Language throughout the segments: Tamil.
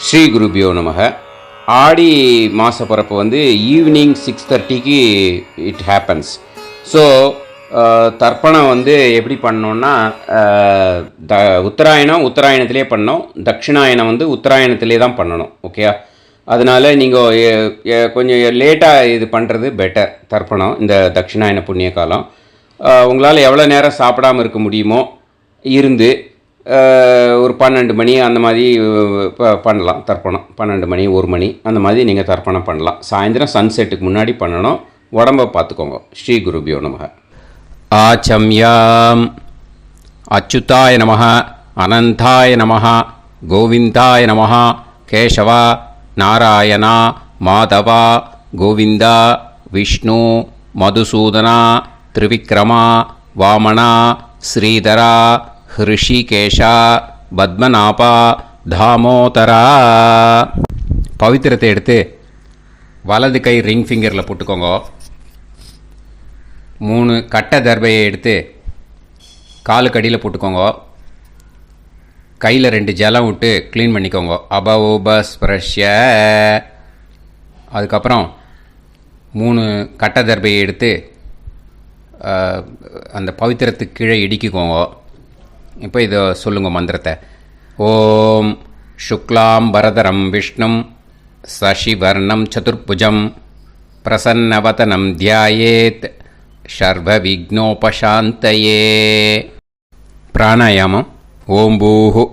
ஸ்ரீ குருபியோ நமக. ஆடி மாத பிறப்பு வந்து ஈவினிங் 6:30க்கு இட் ஹேப்பன்ஸ். ஸோ தர்ப்பணம் வந்து எப்படி பண்ணோன்னா, உத்தராயணத்திலே பண்ணோம், தட்சிணாயனம் வந்து உத்தராயணத்திலே தான் பண்ணணும். ஓகே, அதனால் நீங்கள் கொஞ்சம் லேட்டாக இது பண்ணுறது பெட்டர். தர்ப்பணம் இந்த தட்சிணாயன புண்ணிய காலம் உங்களால் எவ்வளோ நேரம் சாப்பிடாமல் இருக்க முடியுமோ இருந்து ஒரு 12 மணி அந்த மாதிரி பண்ணலாம் தர்ப்பணம். 12 மணி 1 மணி அந்த மாதிரி நீங்கள் தர்ப்பணம் பண்ணலாம். சாயந்தரம் சன்செட்டுக்கு முன்னாடி பண்ணணும். உடம்பை பார்த்துக்கோங்க. ஸ்ரீ குருபியோ நமக. ஆச்சம்யாம். அச்சுதாய நமஹ, அனந்தாய நமஹ, கோவிந்தாய நமஹ, கேசவா, நாராயணா, மாதவா, கோவிந்தா, விஷ்ணு, மதுசூதனா, திரிவிக்ரமா, வாமனா, ஸ்ரீதரா, ஹிருஷிகேஷா, பத்மநாபா, தாமோதரா. பவித்திரத்தை எடுத்து வலது கை ரிங் ஃபிங்கரில் போட்டுக்கோங்க. 3 கட்டை தர்பையை எடுத்து காலுக்கடியில் போட்டுக்கோங்க. கையில் 2 ஜலம் விட்டு க்ளீன் பண்ணிக்கோங்க. அபவோபஸ்பிரஷ்ய. அதுக்கப்புறம் 3 கட்டை தர்பையை எடுத்து அந்த பவித்திரத்துக்கு கீழே இடிக்கிக்கோங்க. இப்போ இதை சொல்லுங்க மந்திரத்தை. ஓம் சுக்லாம் வரதரம் விஷ்ணும் சசிவர்ணம் சதுர்புஜம் பிரசன்னவதனம் தியாயேத் சர்வ விக்னோபசாந்தயே. பிராணாயாமம். ஓம் பூஹு,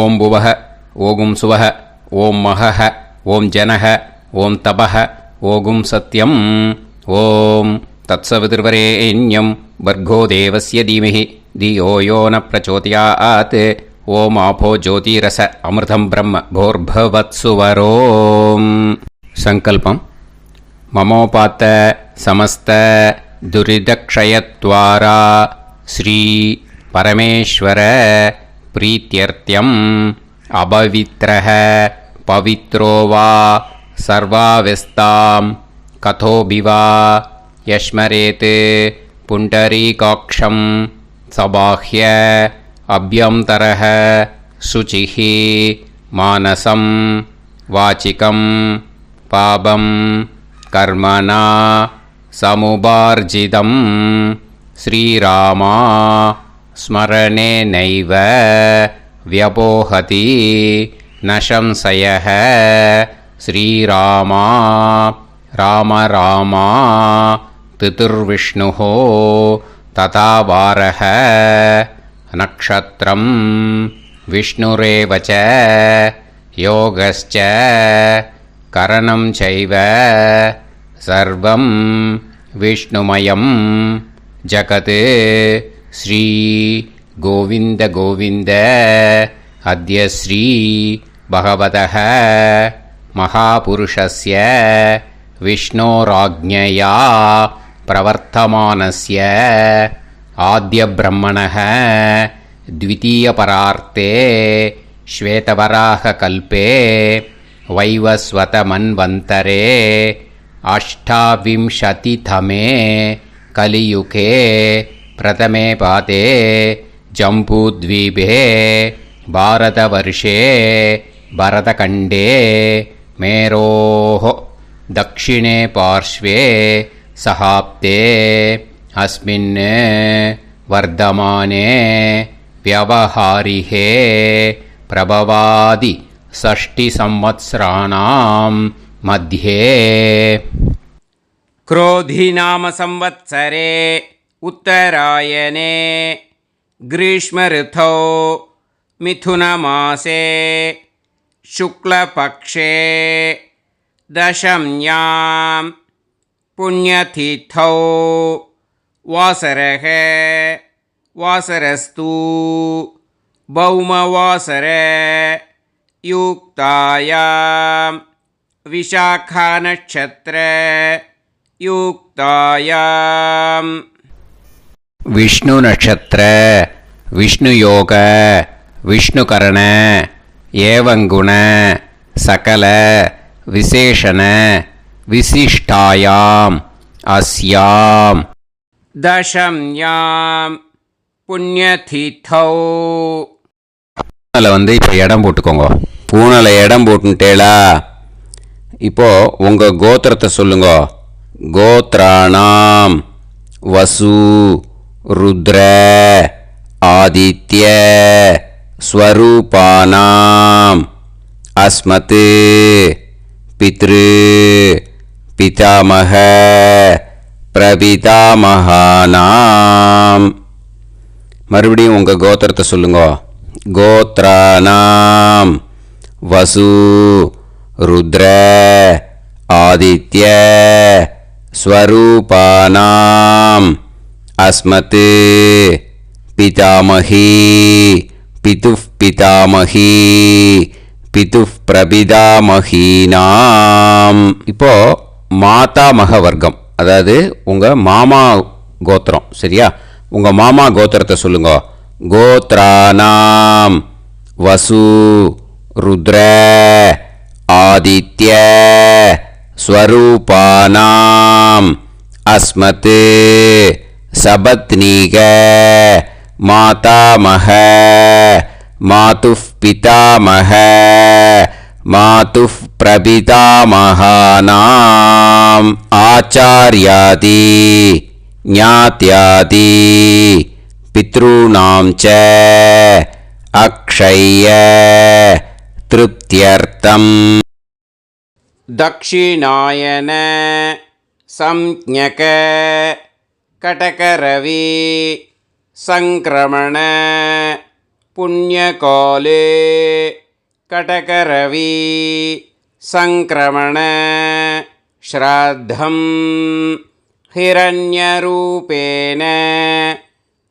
ஓம் புவஹ, ஓகும் சுவஹ, ஓம் மஹஹ, ஓம் ஜனஹ, ஓம் தபஹ, ஓகும் சத்யம். ஓம் தத்சவிதுர்வரேண்யம் வர்கோ தேவஸ்ய தீமஹி தியோ யோ ந பிரச்சோதயாத். ஓம் ஆபோ ஜோதிரச அமிர்தம் பிரம்ம போர்பவத்சுவரோம். சங்கல்பம். மமோபாத்த சமஸ்த துரிதக்ஷயத்வாரா ஸ்ரீ பரமேஸ்வர பிரீத்யர்த்தியம் அபவித்ரஹ பவித்ரோ வா சர்வாவஸ்தாம் கதோபிவா யஸ்மரேத் புண்டரீகாக்ஷம் சபாஹ்ய அப்யந்தரஹ சுசிஹி மானசம் வாச்சிகம் பாபம் கர்மணா சமுபார்ஜிதம். ஸ்ரீராமா ஸ்மரணே நைவ வ்யபோஹதி நசம்சயஹ. ஸ்ரீராமா ராம ராமா திதிர்விஷ்ணுஹோ ததா வாரஹ. நக்ஷத்ரம் விஷ்ணுரேவச யோகஸ்ச கரணம் சைவ சர்வம் விஷ்ணுமயம் ஜகத். ஸ்ரீ கோவிந்த கோவிந்த. அத்ய ஸ்ரீ பகவதः மகாபுருஷஸ்ய விஷ்ணோராஜ்ஞயா பிரவர்த்தமானஸ்ய ஆத்ய பிரம்மணः த்விதீயபரார்த்தே ஸ்வேதவராக கல்பே வைவஸ்வத மன்வந்தரே அஷ்டாவிம்சதிதமே கலியுகே பிரதமே பாதே ஜம்பூத்வீபே பாரதவர்ஷே பரதகண்டே மேரோः தக்ஷிணே பார்ஷ்வே சஹாப்தே அஸ்மின் வர்தமானே வியவஹாரிஹே பிரபவாதி ஷஷ்டி சம்வத்சராணாம் மத்யே. क्रोधी नाम संवत्सरे उत्तरायणे ग्रीष्म ऋतौ मिथुनमासे शुक्लपक्षे दशम्यां पुण्यतिथौ वासरः वासरस्तु भौमवासर युक्तायां विशाखानक्षत्र युक्तायां विष्णु नक्षत्र विष्णु योग विष्णुकरण एवं गुण सकल विशेषण विशिष्टायाम् अस्याम् दशम्यां पुण्यतिथौ. அதில் இப்போ இடம் போட்டுக்கோங்க. பூனலை இடம் போட்டுட்டேளா? இப்போது உங்கள் கோத்திரத்தை சொல்லுங்க. கோத்ராணாம் வசு ருத்ர ஆதித்ய ஸ்வரூபானாம் அஸ்மத் பித்ரு பிதாமக பிரபிதாமகானாம். மறுபடியும் உங்கள் கோத்திரத்தை சொல்லுங்க. கோத்ராணாம் வசு ருத்ர ஆதித்ய ஸ்வரூபானாம் அஸ்மத் பிதாமகி பிதுஃப் பிதாமகி பிதுஃப் பிரபிதாமகீனாம். இப்போது மாதாமக வர்க்கம், அதாவது உங்கள் மாமா கோத்திரம். சரியா? உங்கள் மாமா கோத்திரத்தை சொல்லுங்க. கோத்ராணாம் வசு ருத்ர ஆதித்ய ஸ்வரூபானாம் அஸ்மத் சபத்னீக மாதாமக மாதுஃப் பிதாமக மாதுஃப் பிரபிதாமகானாம் ஆச்சார்யாதி ஞாத்யாதி பித்ருணாம் ச அக்ஷய திருப்தியர்த்தம். தக்ஷிணாயன சம்ஞக கடகரவி சங்கிரமண புண்ணியகாலே கடகரவி சங்கிரமண ஸ்ராத்தம் ஹிரண்யரூபேன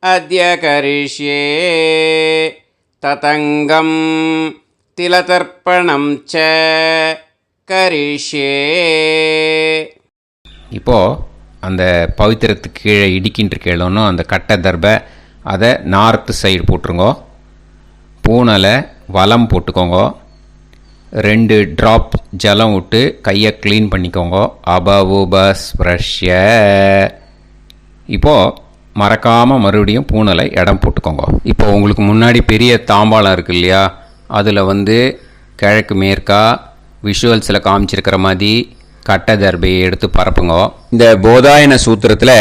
அத்ய கரிஷ்யே ததங்கம் திலதர்ப்பணம் ச கரிஷ்யே. இப்போது அந்த பவித்திரத்துக்கு கீழே இடிக்கின்ற கீழோன்னு அந்த கட்டை தர்பை அதை நார்த்து சைடு போட்டுருங்கோ. பூனலை வலம் போட்டுக்கோங்க. 2 ட்ராப் ஜலம் விட்டு கையை க்ளீன் பண்ணிக்கோங்க. அபவுபஸ்ப்ரஷ்ய. இப்போது மறக்காமல் மறுபடியும் பூனலை இடம் போட்டுக்கோங்க. இப்போ உங்களுக்கு முன்னாடி பெரிய தாம்பாளம் இருக்குது இல்லையா, அதில் கிழக்கு மேற்கா விஷுவல்ஸில் காமிச்சிருக்கிற மாதிரி கட்டை தர்பையை எடுத்து பரப்புங்க. இந்த போதாயன சூத்திரத்தில்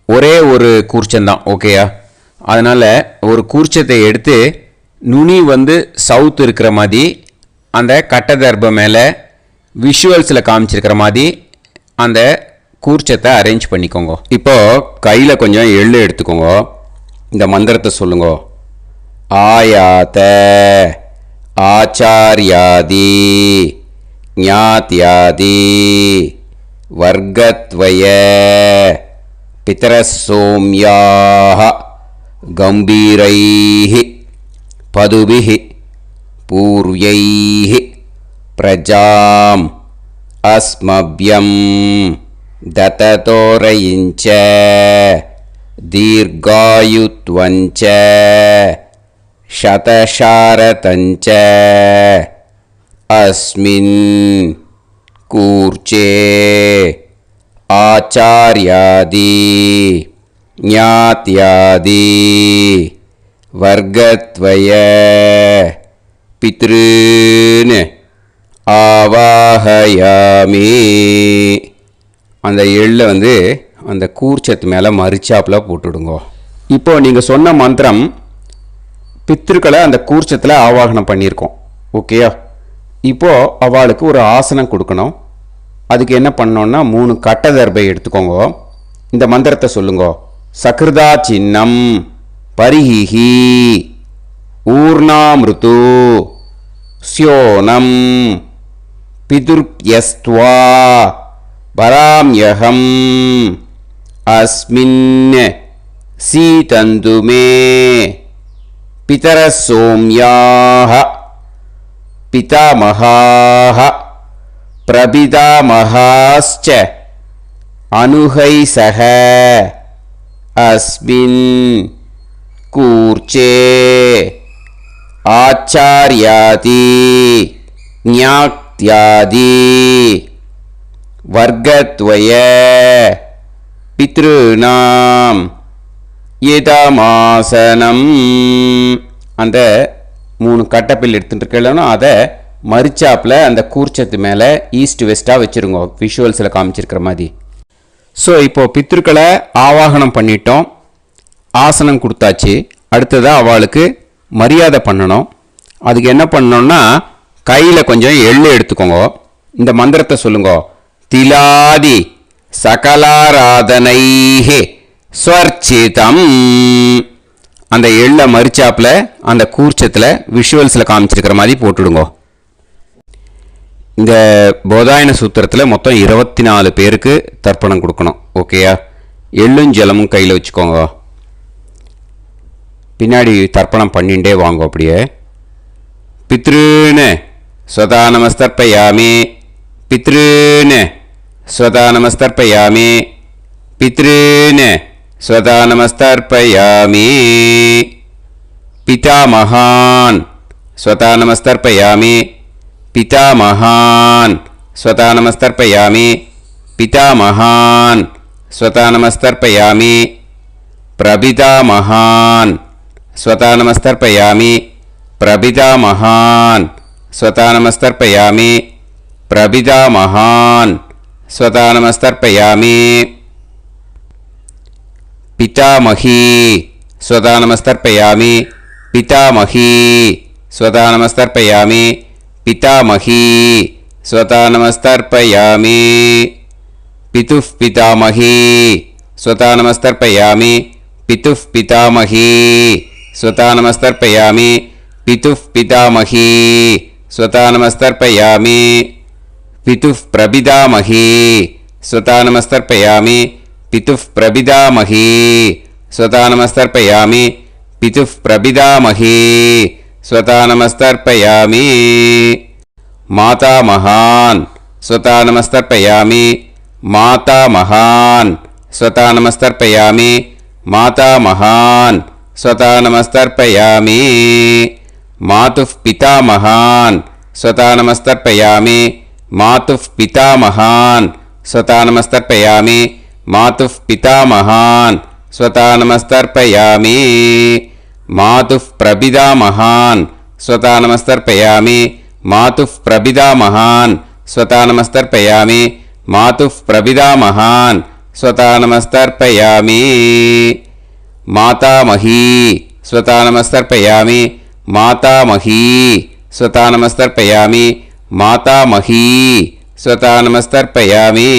ஒரே ஒரு கூர்ச்சந்தான். ஓகேயா? அதனால் ஒரு கூர்ச்சத்தை எடுத்து நுனி சவுத் இருக்கிற மாதிரி அந்த கட்டை தர்பை மேலே விஷுவல்ஸில் காமிச்சிருக்கிற மாதிரி அந்த கூர்ச்சத்தை அரேஞ்ச் பண்ணிக்கோங்க. இப்போது கையில் கொஞ்சம் எள்ளு எடுத்துக்கோங்க. இந்த மந்திரத்தை சொல்லுங்க. ஆயாத ஆச்சார்யாதி ஞாத்யாதி வர்கத்வய பிதரசோம்யாஹ கம்பீரைஹி பதுபிஹி பூர்வைஹி பிரஜாம் அஸ்மப்யம் தததோரயிஞ்ச தீர்காயுத்வஞ்ச சதசாரதஞ்ச அஸ்மின் கூர்ச்சே ஆச்சார்யாதி ஞாத்யாதி வர்கத்வய பித்ருன் ஆவாஹயாமி. அந்த எள்ளை அந்த கூர்ச்சத்து மேலே மறிச்சாப்பில் போட்டுடுங்க. இப்போது நீங்கள் சொன்ன மந்திரம் பித்ருக்களை அந்த கூர்ச்சத்தில் ஆவாகனம் பண்ணியிருக்கோம். ஓகேயா? இப்போது அவளுக்கு ஒரு ஆசனம் கொடுக்கணும். அதுக்கு என்ன பண்ணோன்னா 3 கட்டை தர்பை எடுத்துக்கோங்க. இந்த மந்திரத்தை சொல்லுங்க. சக்ருதா சின்னம் பரிஹிஹி ஊர்ணாமிருத்து ஸ்யோனம் பிதுர்ப்யஸ்த்வா பராம்யகம் அஸ்மின் சீதந்துமே பிதரசோம்யாஹ பிதாமகாஹ பிரபிதாமகாஸ்ச அனுகைசஹ அஸ்மின் கூர்ச்சே ஆச்சார்யாதி ஞாத்யாதி வர்கத்வய பித்ருணாம் இதமாசனம். அந்த 3 கட்டைப்பில் எடுத்துகிட்டு இருக்கலன்னா அதை மரிச்சாப்பில் அந்த கூர்ச்சத்து மேலே ஈஸ்ட் வெஸ்ட்டாக வச்சுருங்க, விஷுவல்ஸில் காமிச்சிருக்கிற மாதிரி. ஸோ இப்போது பித்ருக்களை ஆவாகனம் பண்ணிட்டோம், ஆசனம் கொடுத்தாச்சு. அடுத்ததாக அவளுக்கு மரியாதை பண்ணணும். அதுக்கு என்ன பண்ணணும்னா கையில் கொஞ்சம் எள்ளு எடுத்துக்கோங்க. இந்த மந்திரத்தை சொல்லுங்க. திலாதி சகலாராதனைஹே ஸ்வர்ச்சிதம். அந்த எள்ளை மரிச்சாப்பில் அந்த கூர்ச்சத்தில் விஷுவல்ஸில் காமிச்சிருக்கிற மாதிரி போட்டுடுங்க. இந்த போதாயன சூத்திரத்தில் மொத்தம் 24 பேருக்கு தர்ப்பணம் கொடுக்கணும். ஓகேயா? எள்ளும் ஜலமும் கையில் வச்சுக்கோங்க. பின்னாடி தர்ப்பணம் பண்ணிகிட்டே வாங்க. அப்படியே பித்ருன்னு ஸ்வதா நமஸ்தர்ப்பயாமி, பித்ருன்னு ஸ்வதா நமஸ்தர்ப்பயாமி, பித்ருன்னு ஸ்வதா நமஸ்தர்ப்பயாமி, பிதாமகான் ஸ்வதா நமஸ்தர்ப்பயாமி, பிதாமகான் ஸ்வதா நமஸ்தர்ப்பயாமி, பிதாமகான் ஸ்வதா நமஸ்தர்ப்பயாமி, பிரபிதாமகான் ஸ்வதா நமஸ்தர்ப்பயாமி, பிரபிதாமகான் ஸ்வதா நமஸ்தர்ப்பயாமி, பிரபிதாமகான் ஸ்வதா நமஸ்தர்ப்பயாமி, பிதாமகி ஸ்வதா நமஸ்தர்ப்பயாமி, பிதாமகி ஸ்வதா நமஸ்தர்ப்பயாமி, பிதாமகி ஸ்வதா நமஸ்தர்ப்பயாமி, பிதுஃப் பிதாமகி ஸ்வதா நமஸ்தர்ப்பயாமி, பிதுஃப் பிதாமகி ஸ்வதா நமஸ்தர்ப்பயாமி, பிதுஃப் பிதாமகி ஸ்வதா நமஸ்தர்ப்பயாமி, பிதுஃப் பிரபிதாமகி ஸ்வதா நமஸ்தர்ப்பயாமி, பிதுஃப் பிரபிதாமகி ஸ்வதா நமஸ்தர்ப்பயாமி, பிதுஃப் பிரபிதாமகி ஸ்வதா நமஸ்தர்ப்பயாமி, மாதாமகான் ஸ்வதா நமஸ்தர்ப்பயாமி, மாதாமகான் ஸ்வதா நமஸ்தர்ப்பயாமி, மாதாமகான் ஸ்வதா நமஸ்தர்ப்பயாமி, மாதுஃப் பிதாமகான் ஸ்வதா நமஸ்தர்ப்பயாமி, மாதுஃப் பிதாமகான் ஸ்வதா நமஸ்தர்ப்பயாமி, மாதுஃப் பிதாமகான் ஸ்வதா நமஸ்தர்ப்பயாமி, மாதுஃப் பிரபிதாமகான் ஸ்வதா நமஸ்தர்ப்பயாமி, மாதுஃப் பிரபிதாமகான் ஸ்வதா நமஸ்தர்ப்பயாமி, மாதுஃப் பிரபிதாமகான் ஸ்வதா நமஸ்தர்ப்பயாமி, மாதாமகி ஸ்வதா நமஸ்தர்ப்பயாமி, மாதாமகி ஸ்வதா நமஸ்தர்ப்பயாமி, மாதாமகி ஸ்வதா நமஸ்தர்ப்பயாமி,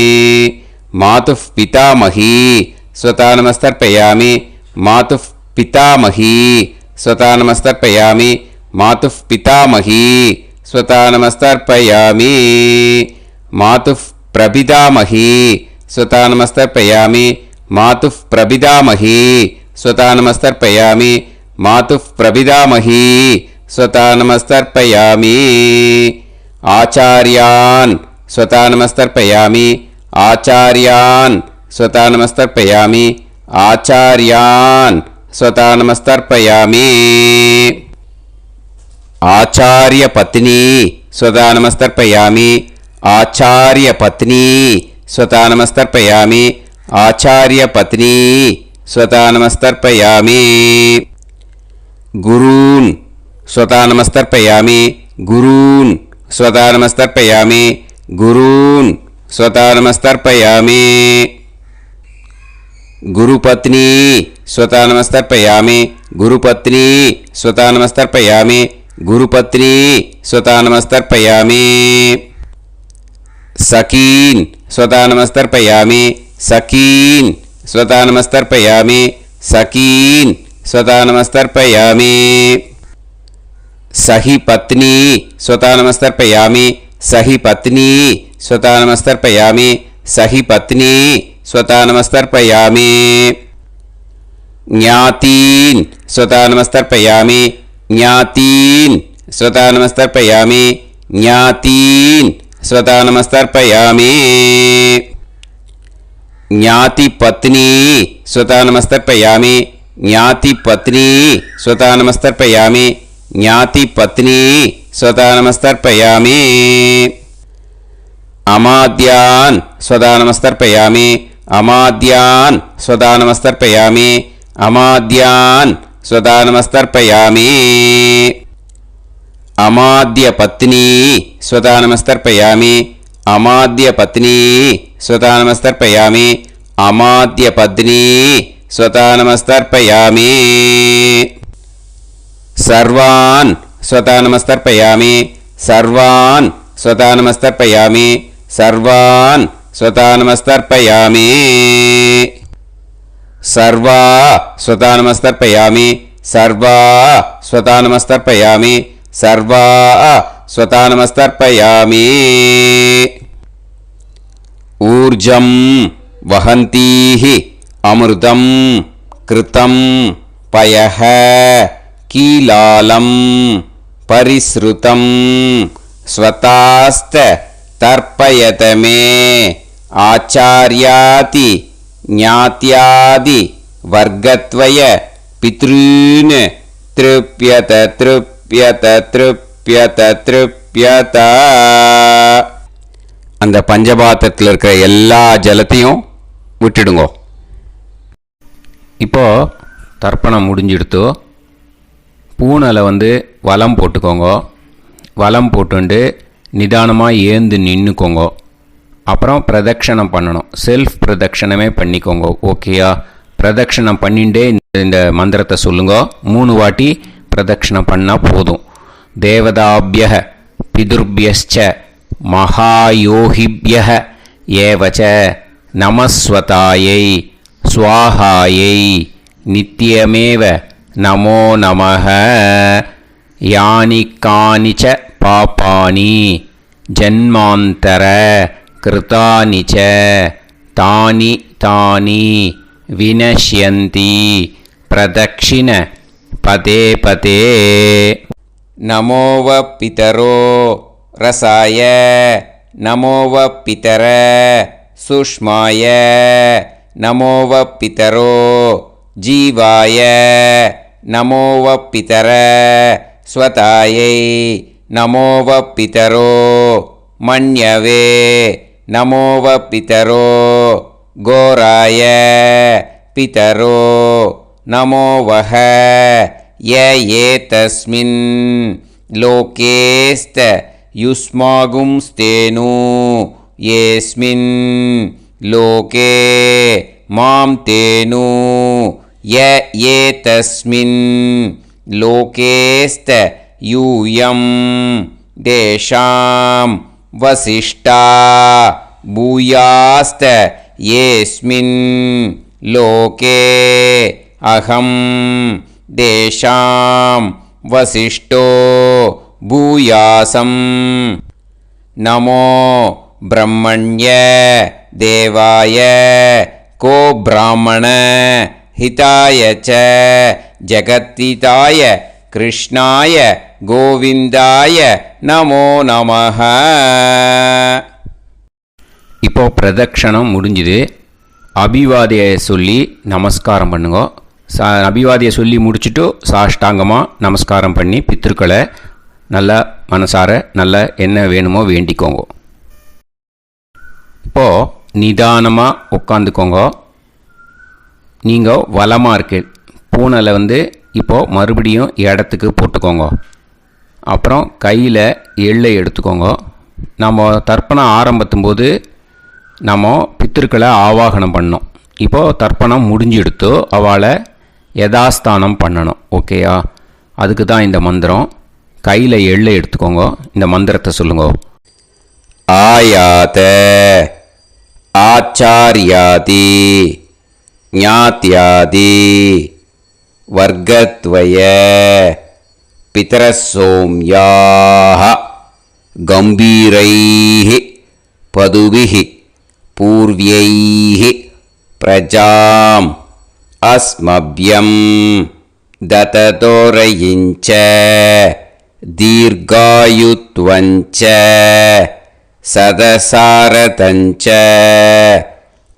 மாதுஃப் பிதாமகி ஸ்வதா நமஸ்தர்ப்பயாமி, மாதுஃப் பிதாமகி ஸ்வதா நமஸ்தர்ப்பயாமி, மாதுஃப் பிதாமகி ஸ்வதா நமஸ்தர்ப்பயாமி, மாதுஃப் பிரபிதாமகி ஸ்வதா நமஸ்தர்ப்பயாமி, மாதுஃப் பிரபிதாமகி ஸ்வதா நமஸ்தர்ப்பயாமி, மாதுஃப் பிரபிதாமகி ஸ்வதா நமஸ்தர்ப்பயாமி, ஆச்சார்யான் ஸ்வதா நமஸ்தர்ப்பயாமி, ஆச்சார்யான் ஸ்வதா நமஸ்தர்ப்பயாமி, ஆச்சார்யான் ஸ்வதா நமஸ்தர்ப்பயாமி, ஆச்சார்ய பத்னி ஸ்வதா நமஸ்தர்ப்பயாமி, ஆச்சார்ய பத்னி ஸ்வதா நமஸ்தர்ப்பயாமி, ஆச்சார்ய பத்னி ஸ்வதா நமஸ்தர்ப்பயாமி, குரூன் ஸ்வதா நமஸ்தர்ப்பயாமி, குரூன் ஸ்வதா நமஸ்தர்ப்பயாமி, குரூன் ஸ்வதா நமஸ்தர்ப்பயாமி, குருபத்னி ஸ்வதா நமஸ்தர்ப்பயாமி, குருபத்னி ஸ்வதா நமஸ்தர்ப்பயாமி, குருபத்னி ஸ்வதா நமஸ்தர்ப்பயாமி, சகீன் ஸ்வதா நமஸ்தர்ப்பயாமி, சகீன் ஸ்வதா நமஸ்தர்ப்பயாமி, சகீன் ஸ்வதா நமஸ்தர்ப்பயாமி, சஹி பத்னி ஸ்வதா நமஸ்தர்ப்பயாமி, சஹி பத்னி ஸ்வதா நமஸ்தர்ப்பயாமி, சஹி பத்னி ஸ்வதா நமஸ்தர்ப்பயாமி, ஞாதீன் ஸ்வதா நமஸ்தர்ப்பயாமி, ஞாதீன் ஸ்வதா நமஸ்தர்ப்பயாமி, ஞாதீன் ஸ்வதா நமஸ்தர்ப்பயாமி, ஞாதி பத்னி ஸ்வதா நமஸ்தர்ப்பயாமி, ஞாதி பத்னி ஸ்வதா நமஸ்தர்ப்பயாமி, ஞாதி பத்னி ஸ்வதா நமஸ்தர்ப்பயாமி, அமாத்யான் ஸ்வதா நமஸ்தர்ப்பயாமி, அமாத்யான் ஸ்வதா நமஸ்தர்ப்பயாமி, அமாத்யான் ஸ்வதா நமஸ்தர்ப்பயாமி, अमाद्यपत्नी स्वतानमस्तर्पयामि अमाद्यपत्नी स्वतानमस्तर्पयामि अमाद्यपत्नी स्वतानमस्तर्पयामि सर्वान् स्वतानमस्तर्पयामि सर्वान् स्वतानमस्तर्पयामि सर्वान् स्वतानमस्तर्पयामि सर्वा स्वतानमस्तर्पयामि सर्वा स्वतानमस्तर्पयामि सर्वा स्वतानमस्तर्पयामि ऊर्जं वहन्तीः अमृतं कृतं पयः कीलालं परिसृतं स्वतास्त तर्पयत मे आचार्याति ज्ञात्यादि वर्गत्वय पितॄन् तृप्यत तृप्यत तृप्यत तृप्यत அந்த பஞ்சபாத்திரத்தில் இருக்கிற எல்லா ஜலத்தையும் விட்டுடுங்கோ. இப்போது தர்ப்பணம் முடிஞ்சிடுத்து. பூனலை வலம் போட்டுக்கோங்க. வலம் போட்டுண்டு நிதானமாக ஏந்து நின்றுக்கோங்க. அப்புறம் பிரதட்சணம் பண்ணணும். செல்ஃப் பிரதட்சணமே பண்ணிக்கோங்க. ஓகேயா? பிரதட்சணம் பண்ணிண்டே இந்த மந்திரத்தை சொல்லுங்க. 3 வாட்டி பிரதட்சணம் பண்ணால் போதும். தேவதாபிய பிதுர்பியஸ்ச மகாயோகிபிய ஏவச்ச நமஸ்வதாயை ஸ்வாஹாயை நித்யமேவ நமோ நமஹ யானி கானிச்ச பாபானி ஜன்மாந்தர கிருதானி ச தானி தானி வினஷ்யந்தி பிரதக்ஷிண பதே பதே நமோவ பிதரோ ரசாய நமோவ பிதர சுஷ்மாய நமோவ பிதரோ ஜீவாய நமோவ பிதர ஸ்வதாயை நமோவ பிதரோ மன்யவே நமோவ பிதரோ கோராய பிதரோ நமோவஹ ய ஏதஸ்மின் லோகேஸ்த யுஸ்மாகும்ஸ்தேனு ஏஸ்மின் லோகே மாம் தேனு ய ஏதஸ்மின் லோகேஸ்த யூயம் தேஷாம் வசிஷ்டா பூயாஸ்த ஏஸ்மின் லோகே அகம் தேஷாம் வசிஷ்டோ பூயாசம் நமோ பிரம்மண்ய தேவாய கோ பிராமண ஹிதாய ச ஜகத்திதாய கிருஷ்ணாய கோவிந்தாய நமோ நமஹ. இப்போ பிரதட்சணம் முடிஞ்சுது. அபிவாதியை சொல்லி நமஸ்காரம் பண்ணுங்க. அபிவாதியை சொல்லி முடிச்சுட்டு சாஷ்டாங்கமாக நமஸ்காரம் பண்ணி பித்திருக்களை நல்லா மனசார நல்லா என்ன வேணுமோ வேண்டிக்கோங்க. இப்போது நிதானமாக உட்காந்துக்கோங்க. நீங்கள் வலமாக இருக்கு பூனலை இப்போது மறுபடியும் இடத்துக்கு போட்டுக்கோங்க. அப்புறம் கையில் எள்ளை எடுத்துக்கோங்க. நம்ம தர்ப்பணம் ஆரம்பத்தும் போது நம்ம பித்திருக்களை ஆவாகனம் பண்ணோம். இப்போது தர்ப்பணம் முடிஞ்செடுத்து அவளை யதாஸ்தானம் பண்ணணும். ஓகேயா? அதுக்கு தான் இந்த மந்திரம். கையில் எள்ளை எடுத்துக்கோங்க. இந்த மந்திரத்தை சொல்லுங்க. ஆயாத ஆச்சாரியாதி ஞாத்யாதி வர்க்கத்வய பிதரசோம்யாஹ கம்பீரைஹ பதுபிஹ பூர்வ்யைஹ பிரஜாம் அஸ்மப்யம் தததோரயிஞ்ச தீர்காயுத்வஞ்ச சதசாரதஞ்ச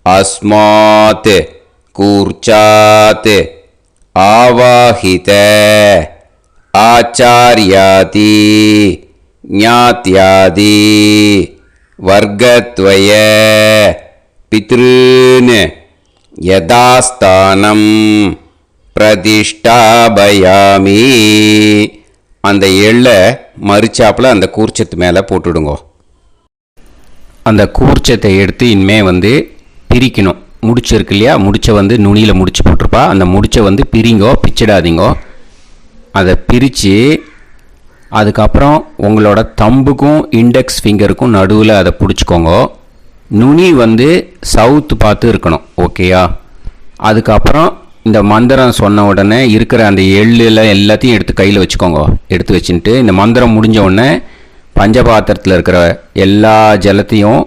அஸ்மாத் கூர்ச்சாத் ஆவாஹித ஆச்சார்யாதி ஞாத்யாதி வர்க்கத்வய பித்ருன் யதாஸ்தானம் பிரதிஷ்டாபயாமி. அந்த எள்ளை மறிச்சாப்பில் அந்த கூர்ச்சத்து மேலே போட்டுவிடுங்கோ. அந்த கூர்ச்சத்தை எடுத்து இனிமேல் பிரிக்கணும். முடிச்சு இருக்கு இல்லையா, முடிச்சை நுனியில் முடிச்சு போட்டிருப்பா. அந்த முடிச்சை பிரிங்கோ, பிச்சிடாதீங்கோ. அதை பிரித்து அதுக்கப்புறம் உங்களோட தம்புக்கும் இண்டெக்ஸ் ஃபிங்கருக்கும் நடுவில் அதை பிடிச்சிக்கோங்க. நுனி சவுத்து பார்த்து இருக்கணும். ஓகேயா? அதுக்கப்புறம் இந்த மந்திரம் சொன்ன உடனே இருக்கிற அந்த எள்ளில் எல்லாத்தையும் எடுத்து கையில் வச்சுக்கோங்க. எடுத்து வச்சுட்டு இந்த மந்திரம் முடிஞ்ச உடனே பஞ்சபாத்திரத்தில் இருக்கிற எல்லா ஜலத்தையும்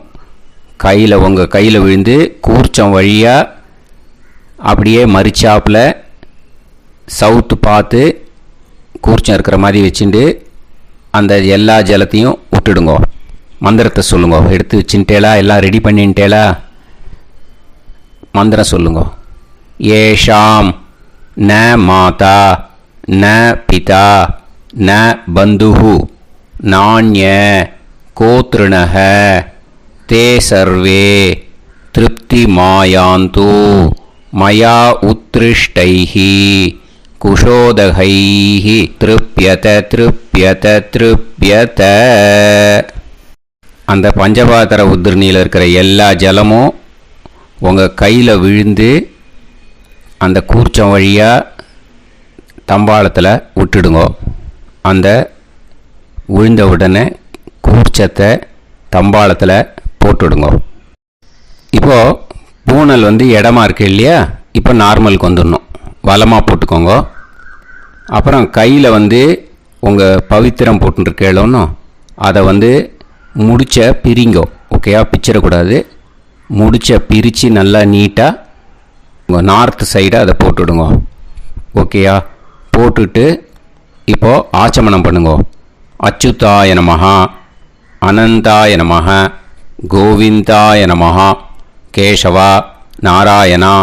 உங்கள் கையில் விழுந்து கூர்ச்சம் வழியாக அப்படியே மறிச்சாப்பில் சவுத்து பார்த்து கூர்ச்சம் இருக்கிற மாதிரி வச்சுட்டு அந்த எல்லா ஜலத்தையும் விட்டுடுங்கோ. மந்திரத்தை சொல்லுங்க. எடுத்து வச்சுட்டேலா? எல்லாம் ரெடி பண்ணிட்டேலா? மந்திரம் சொல்லுங்க. ஏஷாம் ந மாதா ந பிதா ந பந்துஹு நாண்ய கோத்ருணஹ தே சர்வே திருப்தி மாயாந்து மயா உத்ருஷ்டைஹி குஷோதகைஹி திருப்யத திருப்யத திருப்யத. அந்த பஞ்சபாத்திர உதிரணியில் இருக்கிற எல்லா ஜலமும் உங்கள் கையில் விழுந்து அந்த கூர்ச்சம் வழியாக தம்பாளத்தில் விட்டுடுங்கோ. அந்த விழுந்த உடனே கூர்ச்சத்தை தம்பாளத்தில் போட்டுவிடுங்கோ. இப்போது பூனல் இடமா இருக்கு இல்லையா, இப்போ நார்மலுக்கு வந்துடணும். வலமாக போட்டுக்கோங்க. அப்புறம் கையில் உங்கள் பவித்திரம் போட்டுருக்கேளோன்னு அதை முடிச்ச பிரிங்கோ. ஓகேயா? பிச்சிடக்கூடாது. முடிச்ச பிரித்து நல்லா நீட்டாக உங்கள் நார்த் சைடை அதை போட்டுவிடுங்க. ஓகேயா? போட்டுட்டு இப்போது ஆச்சமனம் பண்ணுங்கோ. அச்சுதாய நமஹ, அனந்தாய நமஹ, கோவிந்தாய நமஹ, கேசவா, நாராயணா,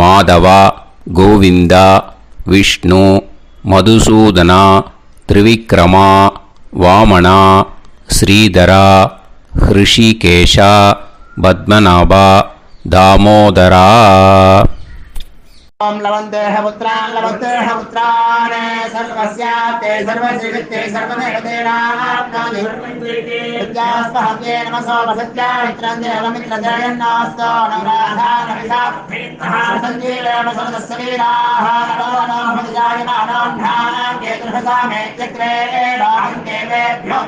மாதவா, கோவிந்தா, விஷ்ணு, மதுசூதனா, திரிவிக்ரமா, வாமனா, ஸ்ரீதரா, ஹிருஷிகேஷா, பத்மநாபா, தாமோதரா. ओम लवन्तेह पुत्रान् लवन्तेह पुत्रान् सर्वस्याते सर्वश्रीकृते सर्वदेवतेनाप्नादि विद्यास्पहते नमसो वसत्या मित्रं देवमित्रजयन्नास्तो नवराधानविधा सञ्जीवेम सर्वस्वीराः नमो नमोऽजायमानं ध्यानं केतुर्हसामेत्यग्रे बाहं देवेभ्यो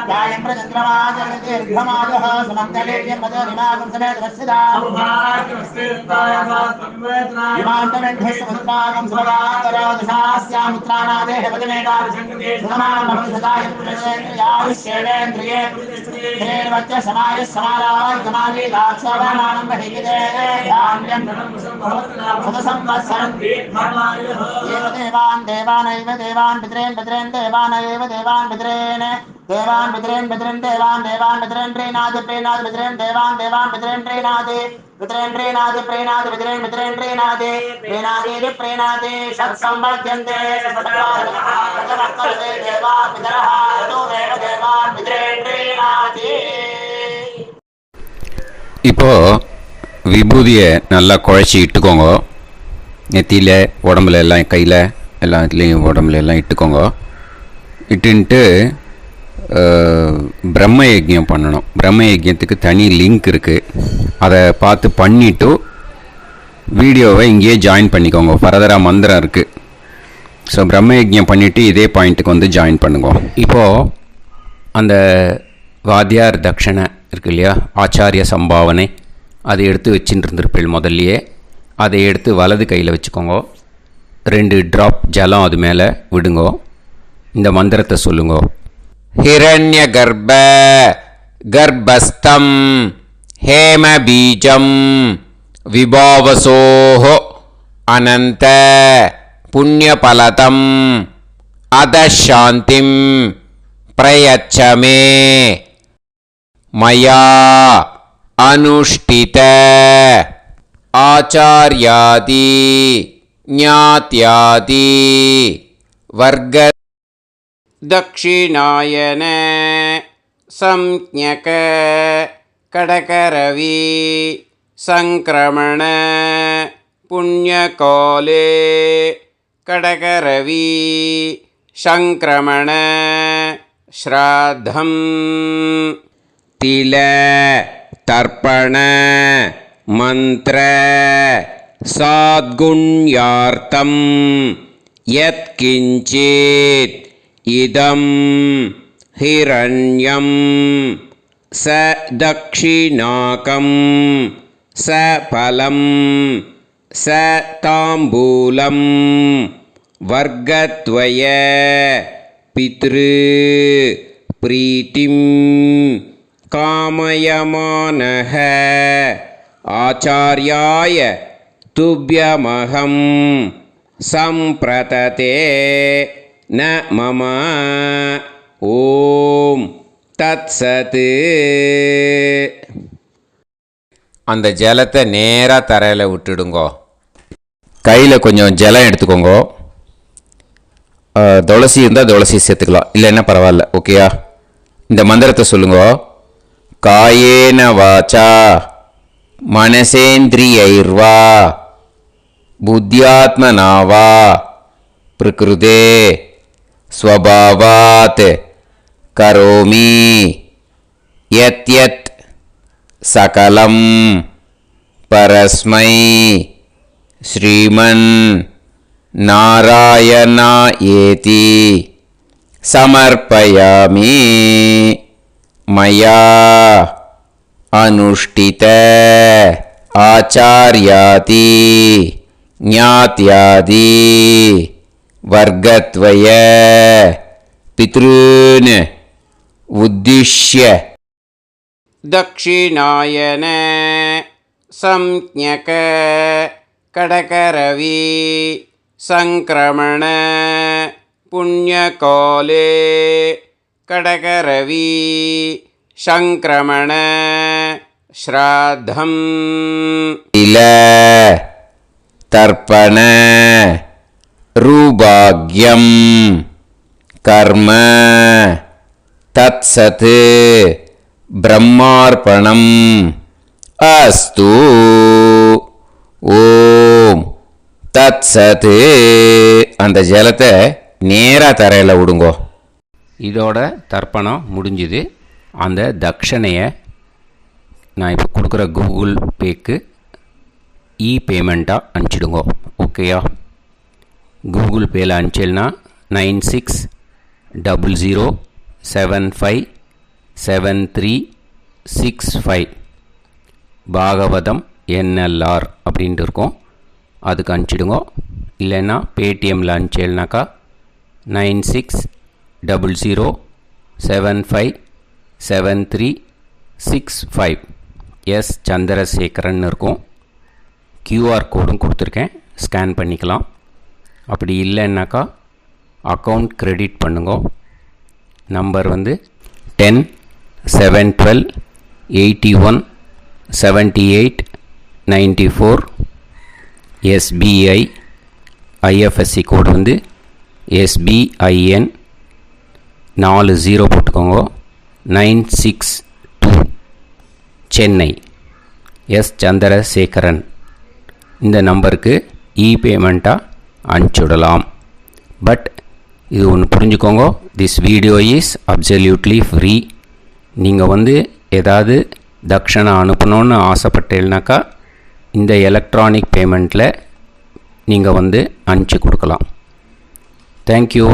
ध्यानं प्रचन्द्रमाजनदीर्घमायुः सुमङ्गलेर्यमदोनिमागं समेत वत्सदा विमानमेढ्यस्वसुतागं सुभगान्तरो दशास्यामित्राणादेह पदमेकाभिषङ्गते समानमनुसदायत्पुरुषेन्द्रियायुष्येवेन्द्रिये हेर्वच्च समायुः समाराय कमाली दाक्षावानानं बहिगिते धान्यं शतसंवत्सरं दीर्घमायुः देवान् देवानैव देवान् पितॄन् पितॄन् देवानैव देवान् पितॄन् देवान् पितॄन् पितॄन् देवान् देवान् पितॄन् प्रीणाति प्रीणाति पितॄन् देवान् देवान् पितॄन् प्रीणाति पितॄन् प्रीणाति प्रीणाति पितॄन् पितॄन् प्रीणाति प्रीणाति प्रीणाति षट्संवर्ध्यन्ते षट्कार्यते देवा पितरः तोमेव देवान् पितॄन् प्रीणाति. இப்போ விபூதியை நல்லா குழச்சி இட்டுக்கோங்க. நெத்தியில், உடம்புல எல்லாம், கையில் எல்லா இடத்துலையும் உடம்புல எல்லாம் இட்டுக்கோங்க. இட்டுன்ட்டு பிரம்ம யஜ்யம் பண்ணணும். பிரம்ம யஜ்யத்துக்கு தனி லிங்க் இருக்குது. அதை பார்த்து பண்ணிவிட்டு வீடியோவை இங்கேயே ஜாயின் பண்ணிக்கோங்க. ஃபர்தராக மந்திரம் இருக்குது. ஸோ பிரம்ம யஜ்யம் பண்ணிவிட்டு இதே பாயிண்ட்டுக்கு ஜாயின் பண்ணுங்க. இப்போது அந்த வாத்தியார் தட்சணை இருக்கு இல்லையா, ஆச்சாரிய சம்பாவனை, அதை எடுத்து வச்சுட்டு இருந்திருப்பீள் முதல்லையே. அதை எடுத்து வலது கையில் வச்சுக்கோங்க. 2 ட்ராப் ஜலம் அது மேலே விடுங்கோ. இந்த மந்திரத்தை சொல்லுங்கோ. ஹிரண்ய கர்ப்ப கர்ப்பஸ்தம் ஹேம பீஜம் விபாவசோஹோ அனந்த புண்ணியபலதம் அதசாந்திம் பிரயச்சமே மயா அனுஷ்டித ஆச்சார்யாதி ஞாத்யாதி வர்க்க தக்ஷிணாயன சம்ஞக கடகரவி சங்கிரமண புண்ணியகாலே கடகரவி சங்கிரமண ஸ்ராத்தம் தில தர்ப்பண மந்திர சாத்குண்யார்த்தம் யத்கிஞ்சித் இதம் ஹிரண்யம் ச தக்ஷிணாகம் ச பலம் ச தாம்பூலம் வர்க்கத்வய பித்ரு பிரீத்திம் காமயமானஹ ஆச்சார்யாய துப்யமஹம் சம்பிரததே ந மம ஓம் தத்சத். அந்த ஜலத்தை நேராக தரையில் விட்டுடுங்கோ. கையில் கொஞ்சம் ஜலம் எடுத்துக்கோங்க. துளசி இருந்தால் துளசி சேர்த்துக்கலாம், இல்லைன்னா பரவாயில்ல. ஓகேயா? இந்த மந்திரத்தை சொல்லுங்க. காயேன வாச்சா மனசேந்திரியைர்வா புத்தியாத்மனாவா பிரகிருதே ஸ்வபாவாத் கரோமி யத் யத் சகலம் பரஸ்மை ஸ்ரீமன் நாராயணா ஏதி சமர்ப்பயாமி மயா அனுஷ்டித ஆச்சார்யாதி ஞாத்யாதி வர்க்கத்வய பித்ருன் உத்திஷ்ய தக்ஷிணாயன சம்ஞக கடகரவி சங்கிரமண புண்ணியகாலே கடகரவி சங்கிரமண ஸ்ராத்தம் இல தர்ப்பண ரூபாக்யம் கர்ம தத்சத் பிரம்மார்ப்பணம் அஸ்து. ஓம் தத்சத். அந்த ஜலத்தை நேராக தரையில் விடுங்கோ. இதோட தர்ப்பணம் முடிஞ்சுது. அந்த தட்சணையை நான் இப்போ கொடுக்குற கூகுள் பேக்கு பேமெண்ட்டாக அனுப்பிச்சிடுங்கோ. ஓகேயா? கூகுள் பேயில் அனுப்பிச்சல்னா 9600757365 பாகவதம் NLR அப்படின்ட்டு இருக்கோம். அதுக்கு அனுப்பிச்சிடுங்க. இல்லைன்னா பேடிஎம்மில் அனுப்பிச்சல்னாக்கா 9600757365 எஸ் சந்திரசேகரன் இருக்கும். QR கோடும் கொடுத்துருக்கேன், ஸ்கேன் பண்ணிக்கலாம். அப்படி இல்லைன்னாக்கா அக்கௌண்ட் கிரெடிட் பண்ணுங்க. நம்பர் வந்து 10-7-12-81-78-94. SBI IFSC கோடு வந்து SBIN 40 போட்டுக்கோங்க. 962 சென்னை. எஸ் சந்திரசேகரன். இந்த நம்பருக்கு பேமெண்ட்டாக அனுப்பிச்சுடலாம். பட் இது ஒன்று புரிஞ்சுக்கோங்க, this video is absolutely free. நீங்கள் வந்து ஏதாவது தட்சணை அனுப்பணுன்னு ஆசைப்பட்டேன்னாக்கா இந்த எலக்ட்ரானிக் பேமெண்ட்டில் நீங்கள் வந்து அனுப்பிச்சி கொடுக்கலாம். தேங்க்யூ.